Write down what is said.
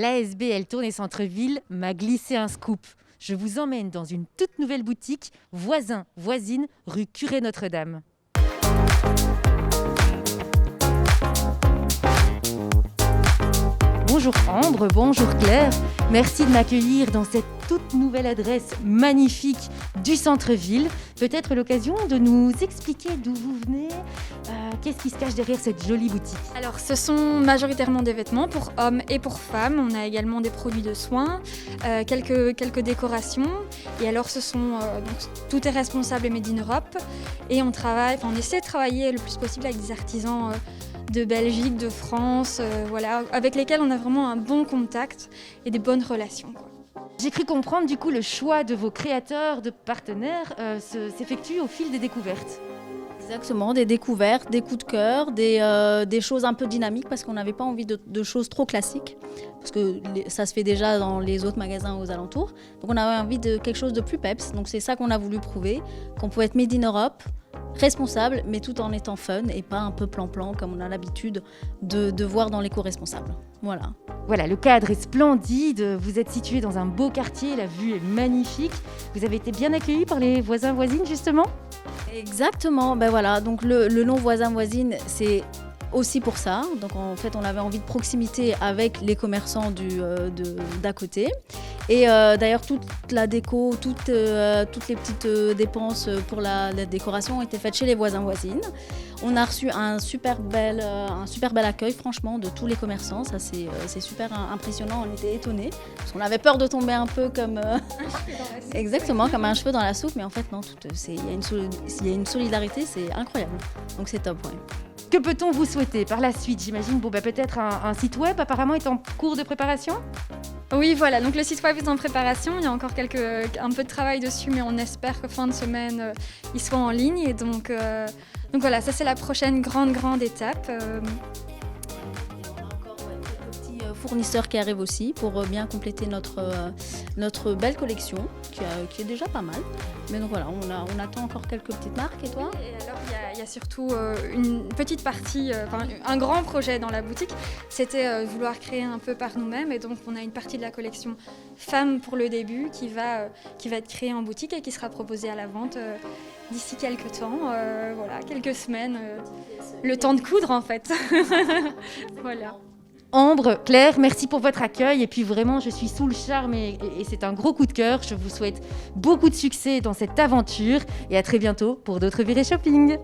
l'ASBL Tournée Centre-Ville m'a glissé un scoop. Je vous emmène dans une toute nouvelle boutique, voisin, voisine, rue Curé Notre-Dame. Bonjour Ambre, bonjour Claire. Merci de m'accueillir dans cette toute nouvelle adresse magnifique du centre-ville. Peut-être l'occasion de nous expliquer d'où vous venez, qu'est-ce qui se cache derrière cette jolie boutique. Alors, ce sont majoritairement des vêtements pour hommes et pour femmes. On a également des produits de soins, quelques décorations. Et alors, donc, tout est responsable et made in Europe. Et on essaie de travailler le plus possible avec des artisans de Belgique, de France, avec lesquels on a vraiment un bon contact et des bonnes relations, quoi. J'ai cru comprendre du coup le choix de vos créateurs, de partenaires s'effectue au fil des découvertes. Exactement, des découvertes, des coups de cœur, des choses un peu dynamiques parce qu'on n'avait pas envie de choses trop classiques parce que ça se fait déjà dans les autres magasins aux alentours. Donc on avait envie de quelque chose de plus peps, donc c'est ça qu'on a voulu prouver, qu'on pouvait être made in Europe, responsable, mais tout en étant fun et pas un peu plan-plan comme on a l'habitude de voir dans l'éco-responsable. Voilà, le cadre est splendide, vous êtes situé dans un beau quartier, la vue est magnifique. Vous avez été bien accueillis par les voisins-voisines justement ? Exactement, donc le nom voisin-voisine, c'est aussi pour ça. Donc en fait, on avait envie de proximité avec les commerçants d'à côté. Et d'ailleurs, toute la déco, toutes les petites dépenses pour la décoration ont été faites chez les voisins-voisines. On a reçu un super bel accueil, franchement, de tous les commerçants. Ça, c'est super impressionnant. On était étonnés parce qu'on avait peur de tomber un peu comme exactement comme un cheveu dans la soupe, mais en fait non. Il y a une solidarité, c'est incroyable. Donc c'est top, ouais. Que peut-on vous souhaiter par la suite ? J'imagine peut-être un site web apparemment est en cours de préparation ? Oui, voilà, donc le site web est en préparation, il y a encore un peu de travail dessus, mais on espère que fin de semaine, il soit en ligne. Et donc voilà, ça c'est la prochaine grande étape. Fournisseurs qui arrivent aussi pour bien compléter notre belle collection qui est déjà pas mal. Mais donc voilà, on attend encore quelques petites marques. Et toi ? Et alors il y a surtout une petite partie, un grand projet dans la boutique, c'était vouloir créer un peu par nous-mêmes. Et donc on a une partie de la collection femmes pour le début qui va être créée en boutique et qui sera proposée à la vente d'ici quelques temps, quelques semaines, le temps de coudre en fait. Voilà. Ambre, Claire, merci pour votre accueil et puis vraiment je suis sous le charme et c'est un gros coup de cœur. Je vous souhaite beaucoup de succès dans cette aventure et à très bientôt pour d'autres virées shopping.